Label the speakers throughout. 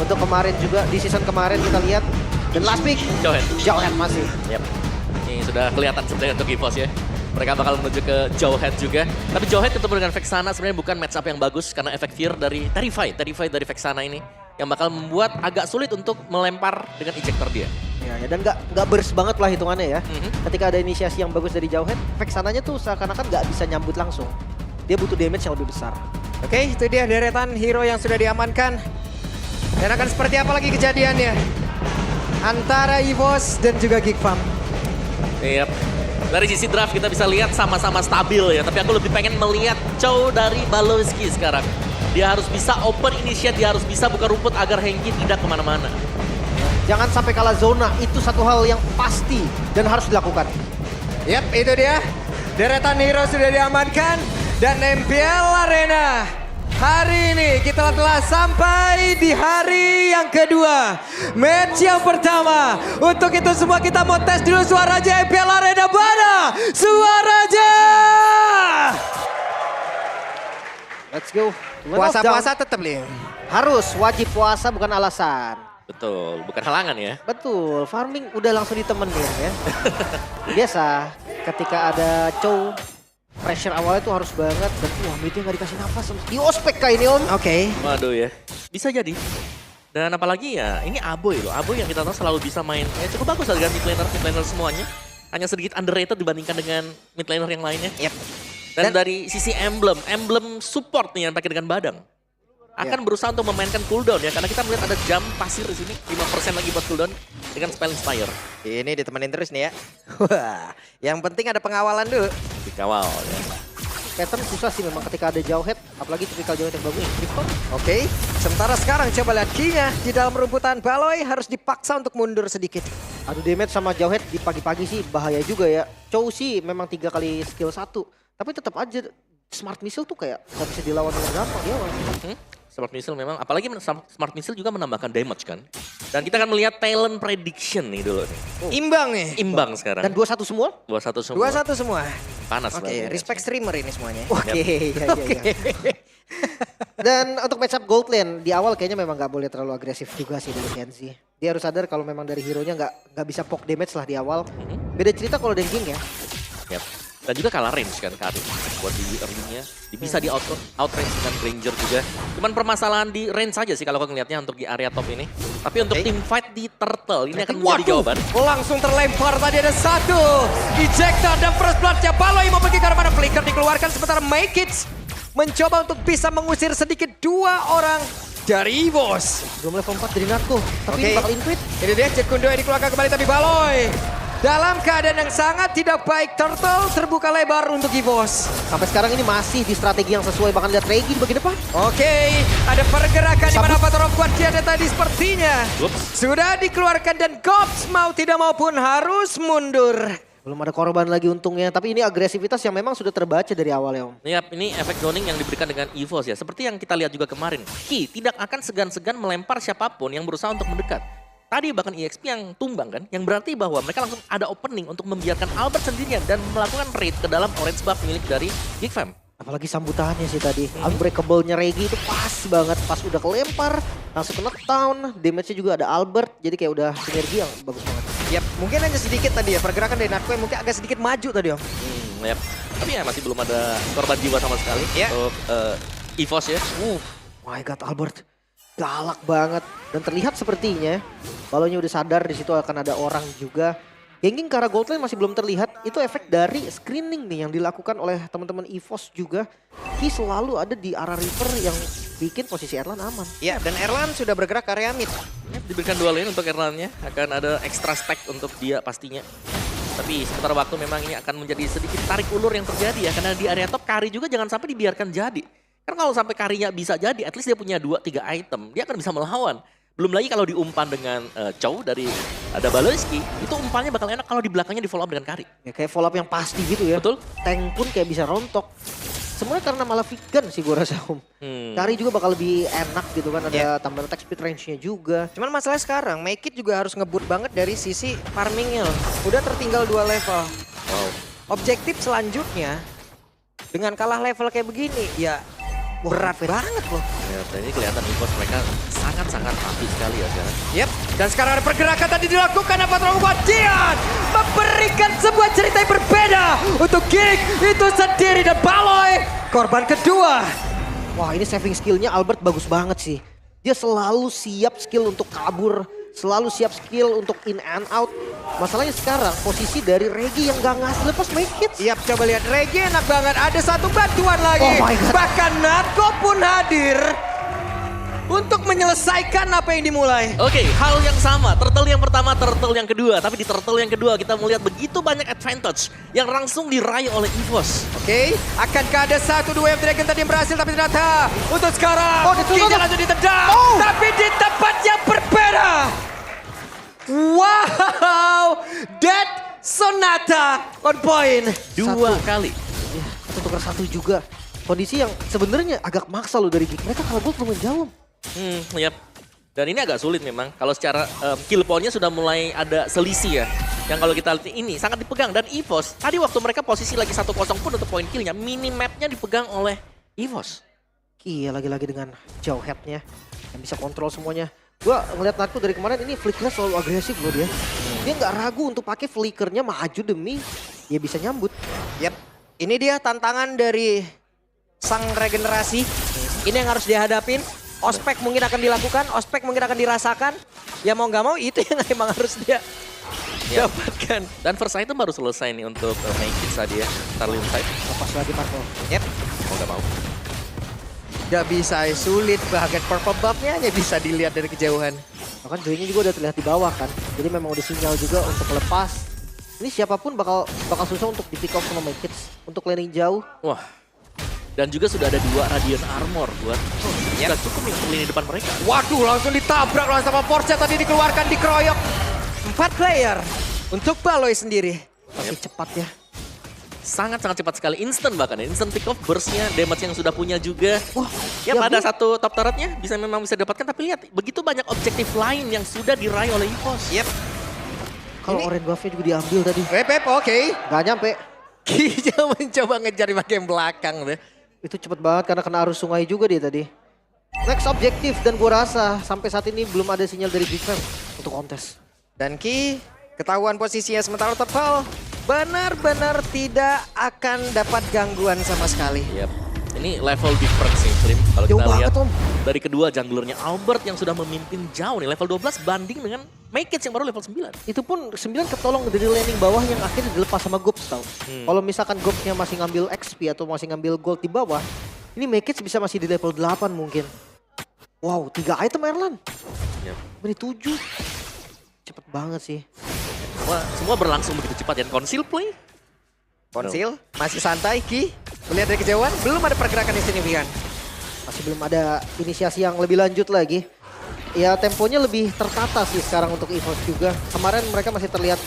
Speaker 1: Untuk kemarin juga, di season kemarin kita lihat. Dan last pick, Jauhead masih.
Speaker 2: Yep. Ini sudah kelihatan sebenarnya untuk EVOS ya. Mereka bakal menuju ke Jauhead juga. Tapi Jauhead ketemu dengan Vexana sebenarnya bukan match up yang bagus karena efek fear dari Terrify dari Vexana ini yang bakal membuat agak sulit untuk melempar dengan ejector dia.
Speaker 1: Ya, dan nggak burst banget lah hitungannya ya. Ketika ada inisiasi yang bagus dari Jauhead, Vexananya tuh seakan-akan nggak bisa nyambut langsung. Dia butuh damage yang lebih besar.
Speaker 3: Oke, itu dia deretan hero yang sudah diamankan. Dan akan seperti apa lagi kejadiannya antara EVOS dan juga Geekfarm.
Speaker 2: Yep. Dari sisi draft kita bisa lihat sama-sama stabil ya, tapi aku lebih pengen melihat Chow dari Balowski sekarang. Dia harus bisa open initiate, dia harus bisa buka rumput agar Hengki tidak kemana-mana.
Speaker 1: Jangan sampai kalah zona, itu satu hal yang pasti dan harus dilakukan.
Speaker 3: Yap, itu dia. Deretan hero sudah diamankan. Dan MPL Arena hari ini kita telah sampai di hari yang kedua. Match yang pertama. Untuk itu semua kita mau tes dulu suaranya MPL Arena. Mana suaranya?
Speaker 1: Let's go.
Speaker 3: Puasa-puasa tetap nih.
Speaker 1: Harus, wajib puasa bukan alasan.
Speaker 2: Betul, bukan halangan ya.
Speaker 1: Betul, farming udah langsung ditemenin ya. Biasa ketika ada Chow, pressure awalnya tuh harus banget. Dan wah, midnya nggak dikasih nafas. Di ospek kah ini om?
Speaker 3: Oke.
Speaker 2: Waduh ya, bisa jadi. Dan apalagi ya, ini Aboy loh. Aboy yang kita tahu selalu bisa main cukup bagus dengan mid laner semuanya. Hanya sedikit underrated dibandingkan dengan mid laner yang lainnya.
Speaker 3: Yep.
Speaker 2: Dan dari sisi emblem support nih yang pakai dengan Badang. Akan berusaha untuk memainkan cooldown ya, karena kita melihat ada jam pasir di sini, 5% lagi buat cooldown dengan spell Inspire.
Speaker 3: Ini ditemenin terus nih ya. Wah, yang penting ada pengawalan dulu.
Speaker 2: Dikawal ya.
Speaker 1: Pattern susah sih memang ketika ada Jauhead, apalagi tipikal Jauhead yang bagus.
Speaker 3: Oke, sementara sekarang coba lihat Kinya di dalam rumputan Baloy harus dipaksa untuk mundur sedikit.
Speaker 1: Aduh, damage sama Jauhead di pagi-pagi sih bahaya juga ya. Chow sih memang 3 kali skill 1, tapi tetap aja Smart Missile tuh kayak gak bisa dilawan dengan gampang dia.
Speaker 2: Smart Missile memang, apalagi Smart Missile juga menambahkan damage kan. Dan kita akan melihat talent prediction nih dulu nih.
Speaker 3: Imbang nih.
Speaker 2: Imbang sekarang.
Speaker 1: Dan 2-1 semua?
Speaker 2: 2-1 semua.
Speaker 3: 2-1 semua.
Speaker 2: Panas
Speaker 3: Oke,
Speaker 2: banget.
Speaker 3: respect streamer ini semuanya.
Speaker 1: Oke, iya. Dan untuk matchup gold lane, di awal kayaknya memang gak boleh terlalu agresif juga sih dari Kenzie. Dia harus sadar kalau memang dari hero-nya gak bisa poke damage lah di awal. Beda cerita kalau Denjing ya.
Speaker 2: Yep. Dan juga kalah range kan Karin. Buat di early-nya. Bisa di outrange dengan Ranger juga. Cuman permasalahan di range saja sih kalau aku ngeliatnya untuk di area top ini. Tapi untuk team fight di Turtle ini akan menjadi jawaban.
Speaker 3: Langsung terlempar tadi ada satu. Ejector dan first blood-nya Baloy mau pergi ke arah mana. Flicker dikeluarkan sementara Make It mencoba untuk bisa mengusir sedikit 2 orang dari EVOS.
Speaker 1: Belum level 4 dari Narco, tapi ini bakal intuit.
Speaker 3: Ini dia Jet Kundo yang dikeluarkan kembali tapi Baloy dalam keadaan yang sangat tidak baik. Turtle terbuka lebar untuk EVOS.
Speaker 1: Sampai sekarang ini masih di strategi yang sesuai, bahkan lihat Regi di bagian depan.
Speaker 3: Oke, ada pergerakan di mana Pator of Guardian tadi sepertinya sudah dikeluarkan dan Gops mau tidak mau pun harus mundur.
Speaker 1: Belum ada korban lagi untungnya, tapi ini agresivitas yang memang sudah terbaca dari awal ya om.
Speaker 2: Yap, ini efek zoning yang diberikan dengan EVOS ya. Seperti yang kita lihat juga kemarin. Ki tidak akan segan-segan melempar siapapun yang berusaha untuk mendekat. Tadi bahkan EXP yang tumbang kan, yang berarti bahwa mereka langsung ada opening untuk membiarkan Albert sendirian dan melakukan raid ke dalam orange buff milik dari Geekfam.
Speaker 1: Apalagi sambutannya sih tadi, unbreakable-nya Regi itu pas banget, pas udah kelempar, langsung kena down, damage-nya juga ada Albert, jadi kayak udah sinergi yang bagus banget.
Speaker 3: Yap, mungkin hanya sedikit tadi ya, pergerakan dari Narco yang mungkin agak sedikit maju tadi om.
Speaker 2: Yap. Tapi ya masih belum ada korban jiwa sama sekali untuk EVOS ya.
Speaker 1: My God, Albert galak banget. Dan terlihat sepertinya Baloynya udah sadar di situ akan ada orang juga. Ganking ke arah gold lane masih belum terlihat. Itu efek dari screening nih yang dilakukan oleh teman-teman EVOS juga. Ki selalu ada di arah river yang bikin posisi Erlan aman.
Speaker 3: Ya, dan Erlan sudah bergerak ke area mid.
Speaker 2: Yap, diberikan 2 lane untuk Erlannya. Akan ada extra stack untuk dia pastinya. Tapi sementara waktu memang ini akan menjadi sedikit tarik ulur yang terjadi ya. Karena di area top Kari juga jangan sampai dibiarkan jadi. Karena kalau sampai Karinya bisa jadi, at least dia punya 2-3 item. Dia akan bisa melawan. Belum lagi kalau diumpan dengan Chow dari ada Balowski, itu umpannya bakal enak kalau di belakangnya di follow up dengan Kari.
Speaker 1: Ya kayak follow up yang pasti gitu ya.
Speaker 2: Betul.
Speaker 1: Tank pun kayak bisa rontok. Semuanya karena malah vegan sih gue rasa om. Kari juga bakal lebih enak gitu kan, ada tambahan attack speed range-nya juga.
Speaker 3: Cuman masalahnya sekarang, Make It juga harus ngebut banget dari sisi farmingnya loh. Udah tertinggal 2 level.
Speaker 2: Wow.
Speaker 3: Objektif selanjutnya, dengan kalah level kayak begini, ya Berat banget loh.
Speaker 2: Ya, dan ini kelihatan EVOS mereka sangat-sangat rapi sekali ya sekarang.
Speaker 3: Yep. Dan sekarang ada pergerakan tadi dilakukan apa terlalu Dian memberikan sebuah cerita yang berbeda untuk Geek itu sendiri dan Baloy korban kedua.
Speaker 1: Wah, ini saving skillnya Albert bagus banget sih. Dia selalu siap skill untuk kabur, selalu siap skill untuk in and out. Masalahnya sekarang posisi dari Regi yang gak ngasih lepas make it.
Speaker 3: Yap, coba lihat Regi enak banget. Ada satu bantuan lagi.
Speaker 1: Oh my God.
Speaker 3: Bahkan Natko pun hadir untuk menyelesaikan apa yang dimulai.
Speaker 2: Oke, hal yang sama. Turtle yang pertama, turtle yang kedua. Tapi di turtle yang kedua kita melihat begitu banyak advantage yang langsung diraih oleh EVOS.
Speaker 3: Oke, akankah ada 1-2 yang Dragon tadi yang berhasil tapi ternyata untuk sekarang Kija langsung ditendang. Tapi di tempat yang berbeda. Wow, Dead Sonata on point.
Speaker 2: Dua kali.
Speaker 1: Ya, satu tukar satu juga. Kondisi yang sebenarnya agak maksa loh dari Geek. Mereka kalau gold lumayan jauh.
Speaker 2: Yap. Dan ini agak sulit memang. Kalau secara kill point-nya sudah mulai ada selisih ya. Yang kalau kita lihat ini sangat dipegang. Dan EVOS, tadi waktu mereka posisi lagi 1-0 pun untuk point kill-nya, minimapnya dipegang oleh EVOS.
Speaker 1: Iya, lagi-lagi dengan jauh head-nya. Yang bisa kontrol semuanya. Gua ngeliat Natko dari kemarin ini flickernya selalu agresif loh dia. Dia nggak ragu untuk pakai flickernya maju demi dia bisa nyambut.
Speaker 3: Yap, ini dia tantangan dari sang regenerasi. Ini yang harus dihadapin. Ospek mungkin akan dilakukan, ospek mungkin akan dirasakan. Ya mau nggak mau itu yang emang harus dia dapatkan.
Speaker 2: Dan first item baru selesai nih untuk make it tadi ya. Starling side.
Speaker 1: Lepas lagi Marco.
Speaker 3: Yap,
Speaker 2: Mau nggak mau.
Speaker 3: nggak bisa, sulit. Bahkan purple buff-nya hanya bisa dilihat dari kejauhan.
Speaker 1: Bahkan Joy-nya juga udah terlihat di bawah kan. Jadi memang udah sinyal juga untuk lepas. Ini siapapun bakal susah untuk di pick off sama Make It untuk landing jauh.
Speaker 2: Wah. Dan juga sudah ada 2 Radiant Armor buat sudah cukup nih lini depan mereka.
Speaker 3: Waduh, langsung ditabrak langsung sama Porsche tadi dikeluarkan, dikeroyok. 4 player untuk Baloy sendiri.
Speaker 1: Masih cepat ya.
Speaker 2: Sangat-sangat cepat sekali, instant bahkan ya. Instant pick off, burst-nya, damage yang sudah punya juga.
Speaker 1: Wah,
Speaker 2: Ya,
Speaker 1: ya
Speaker 2: pada
Speaker 1: Bu.
Speaker 2: satu top turret-nya memang bisa didapatkan, tapi lihat begitu banyak objektif lain yang sudah diraih oleh EVOS.
Speaker 3: Yep.
Speaker 1: Kalau
Speaker 3: Ini-
Speaker 1: orange buff-nya juga diambil tadi.
Speaker 3: Pep, oke.
Speaker 1: Gak nyampe.
Speaker 3: Kija mencoba ngejar di bagian belakang deh.
Speaker 1: Itu cepet banget karena kena arus sungai juga dia tadi. Next objektif dan gua rasa sampai saat ini belum ada sinyal dari Big Fam untuk kontes.
Speaker 3: Dan Ki, ketahuan posisinya sementara Tepal benar-benar tidak akan dapat gangguan sama sekali.
Speaker 2: Yap. Ini level difference sih, Slim. Kalau
Speaker 1: Jauh
Speaker 2: kita lihat
Speaker 1: banget, Om.
Speaker 2: dari kedua junglernya Albert yang sudah memimpin jauh nih, level 12 banding dengan Make It yang baru level 9.
Speaker 1: Itu pun 9 ketolong dari landing bawah yang akhirnya dilepas sama Gobs tau. Kalau misalkan Gobsnya masih ngambil XP atau masih ngambil gold di bawah, ini Make It bisa masih di level 8 mungkin. Wow, 3 item Erlan.
Speaker 2: Yap.
Speaker 1: Beri 7. Cepet banget sih.
Speaker 2: Semua berlangsung begitu cepat ya. Conceal play.
Speaker 3: Konsil, masih santai Ki. Melihat dari kejauhan, belum ada pergerakan yang signifikan.
Speaker 1: Masih belum ada inisiasi yang lebih lanjut lagi. Ya temponya lebih tertata sih sekarang untuk EVOS juga. Kemarin mereka masih terlihat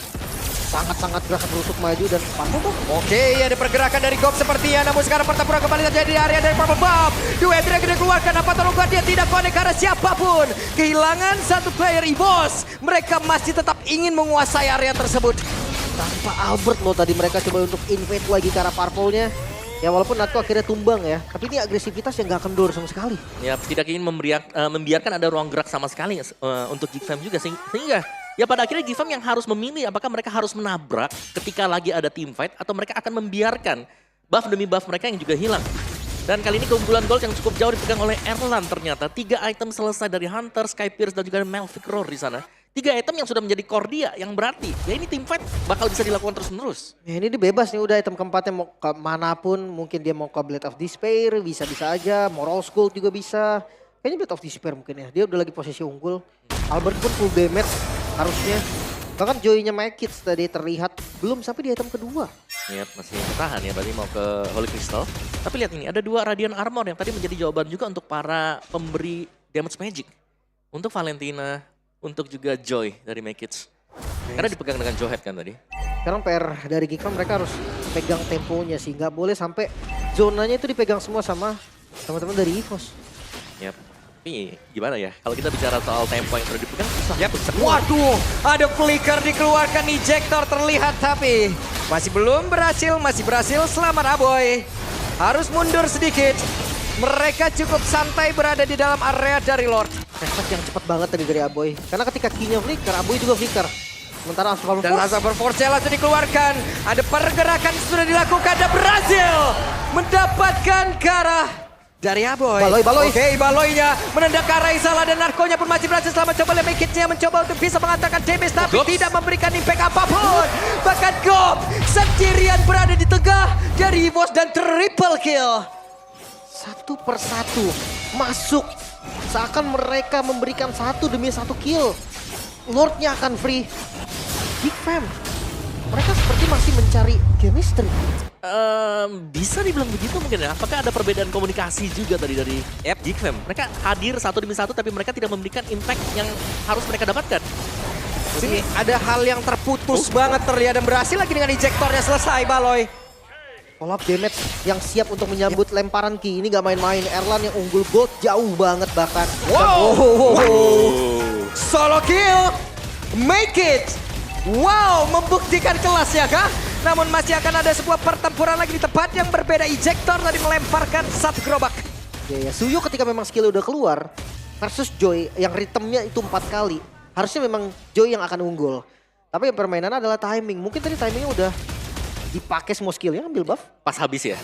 Speaker 1: sangat-sangat gerak berusuk maju dan pantau tuh.
Speaker 3: Oke, ada pergerakan dari Gob sepertinya. Namun sekarang pertempuran kembali terjadi di area dari Purple Buff. Dua Dragon dikeluarkan. Apa tolong dia tidak connect karena siapapun. Kehilangan satu player EVOS. Mereka masih tetap ingin menguasai area tersebut.
Speaker 1: Tanpa Albert loh tadi mereka coba untuk invade lagi ke arah purple-nya. Ya walaupun Natko akhirnya tumbang ya. Tapi ini agresivitas yang gak kendor sama sekali.
Speaker 2: Ya, tidak ingin membiarkan ada ruang gerak sama sekali untuk Gfam juga. Sehingga ya pada akhirnya Gfam yang harus memilih apakah mereka harus menabrak ketika lagi ada team fight atau mereka akan membiarkan buff demi buff mereka yang juga hilang. Dan kali ini keunggulan gold yang cukup jauh dipegang oleh Erlan ternyata. 3 item selesai dari Hunter, Sky Pierce dan juga Malphite Roar di sana. 3 item yang sudah menjadi core dia, yang berarti ya ini team fight bakal bisa dilakukan terus-menerus.
Speaker 1: Ya ini dia bebas nih udah item keempatnya mau ke manapun. Mungkin dia mau ke Blade of Despair, bisa-bisa aja. Moral Skull juga bisa. Kayaknya Blade of Despair mungkin ya. Dia udah lagi posisi unggul. Albert pun full damage harusnya. Bahkan Joy-nya Make It tadi terlihat belum sampai di item kedua.
Speaker 2: Ya, masih bertahan ya, berarti mau ke Holy Crystal. Tapi lihat ini, ada 2 Radiant Armor yang tadi menjadi jawaban juga untuk para pemberi damage magic. Untuk Valentina, untuk juga Joy dari Make It. Karena dipegang dengan Jowhead kan tadi.
Speaker 1: Sekarang PR dari Geekfam mereka harus pegang temponya sih. Nggak boleh sampai zonanya itu dipegang semua sama teman-teman dari EVOS.
Speaker 2: Yap. Tapi gimana ya, kalau kita bicara soal tempo yang sudah dipegang, susah.
Speaker 3: Yap. Waduh, ada flicker dikeluarkan, ejector terlihat tapi masih belum berhasil, masih berhasil. Selamat Aboy. Harus mundur sedikit. Mereka cukup santai berada di dalam area dari Lord.
Speaker 1: Refleks yang cepat banget tadi dari Aboy. Karena ketika key-nya flicker, Aboy juga flicker. Sementara Unstoppable
Speaker 3: Dan
Speaker 1: Force,
Speaker 3: Unstoppable Force langsung dikeluarkan. Ada pergerakan sudah dilakukan dan berhasil mendapatkan ke arah dari Aboy.
Speaker 1: Baloy.
Speaker 3: Oke, Baloynya menendang ke arah Isala dan Narkonya pun masih berhasil selama coba make it-nya mencoba untuk bisa mengantarkan damage tapi
Speaker 2: Gops.
Speaker 3: tidak memberikan impact apapun. Bahkan Gop sendirian berada di tengah dari EVOS dan triple kill.
Speaker 1: satu persatu masuk. Seakan mereka memberikan satu demi satu kill. Lordnya akan free. Big Fam, mereka seperti masih mencari chemistry.
Speaker 2: Bisa dibilang begitu mungkin ya. Apakah ada perbedaan komunikasi juga tadi dari Geek Fam? Mereka hadir satu demi satu tapi mereka tidak memberikan impact yang harus mereka dapatkan.
Speaker 3: Sini ada hal yang terputus banget terlihat dan berhasil lagi dengan ejektornya selesai Baloy.
Speaker 1: Follow up damage yang siap untuk menyambut lemparan Ki. Ini gak main-main. Erlan yang unggul gold jauh banget bahkan.
Speaker 3: Wow. Solo kill, make it. Wow, membuktikan kelas ya kah? Namun masih akan ada sebuah pertempuran lagi di tempat yang berbeda. Ejector tadi melemparkan satu gerobak.
Speaker 1: Ya, Suyo ketika memang skillnya udah keluar versus Joy yang ritmenya itu 4 kali. Harusnya memang Joy yang akan unggul. Tapi yang permainan adalah timing. Mungkin tadi timingnya udah dipakai semua skillnya, ambil buff.
Speaker 2: Pas habis ya.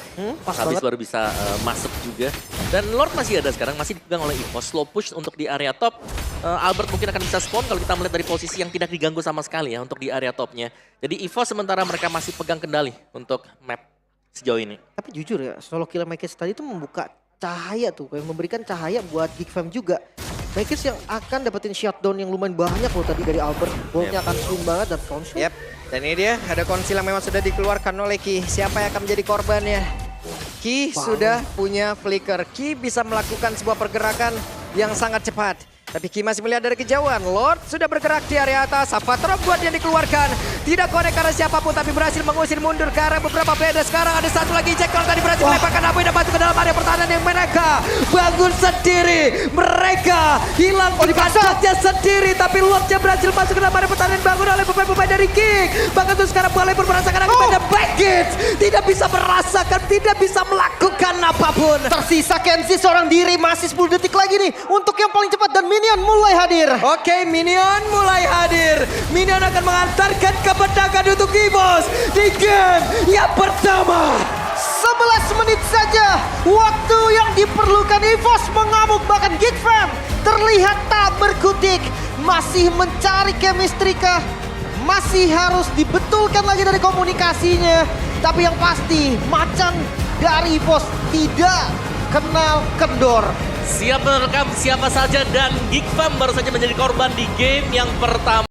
Speaker 1: Pas
Speaker 2: Habis
Speaker 1: banget.
Speaker 2: baru bisa masuk juga. Dan Lord masih ada sekarang, masih dipegang oleh EVOS. Slow push untuk di area top. Albert mungkin akan bisa spawn kalau kita melihat dari posisi yang tidak diganggu sama sekali ya untuk di area topnya. Jadi EVOS sementara mereka masih pegang kendali untuk map sejauh ini.
Speaker 1: Tapi jujur ya, solo kill Makers tadi itu membuka cahaya tuh. Kayak memberikan cahaya buat Geek Fam juga. Makers yang akan dapetin shutdown yang lumayan banyak loh tadi dari Albert. Boltnya akan swing banget dan front shot.
Speaker 3: Yep. Dan ini dia ada konsil yang memang sudah dikeluarkan oleh Ki. Siapa yang akan menjadi korbannya? Ki sudah punya flicker. Ki bisa melakukan sebuah pergerakan yang sangat cepat. Tapi Ki masih melihat dari kejauhan. Lord sudah bergerak di area atas. Avatar buat yang dikeluarkan. Tidak connect karena siapapun tapi berhasil mengusir mundur ke arah beberapa player. Sekarang ada satu lagi ejector tadi berhasil melemparkan Aboy dan masuk ke dalam area pertahanan yang mereka bangun sendiri. Mereka hilang kontaknya sendiri tapi Lordnya berhasil masuk ke dalam area pertahanan bangun oleh pemain-pemain dari King. Bahkan tuh sekarang Balai pun merasakan akibatnya Baggage. Tidak bisa merasakan, tidak bisa melakukan apapun.
Speaker 1: Tersisa Kenzie seorang diri, masih 10 detik lagi nih untuk yang paling cepat dan Minion mulai hadir.
Speaker 3: Oke, Minion mulai hadir. Minion akan mengantarkan kemenangan untuk EVOS di game yang pertama.
Speaker 1: 11 menit saja waktu yang diperlukan. EVOS mengamuk, bahkan Geek Fam terlihat tak berkutik. Masih mencari chemistry kah? Masih harus dibetulkan lagi dari komunikasinya. Tapi yang pasti macan dari EVOS tidak kenal kendor.
Speaker 2: Siap merekam siapa saja dan Geek Fam baru saja menjadi korban di game yang pertama.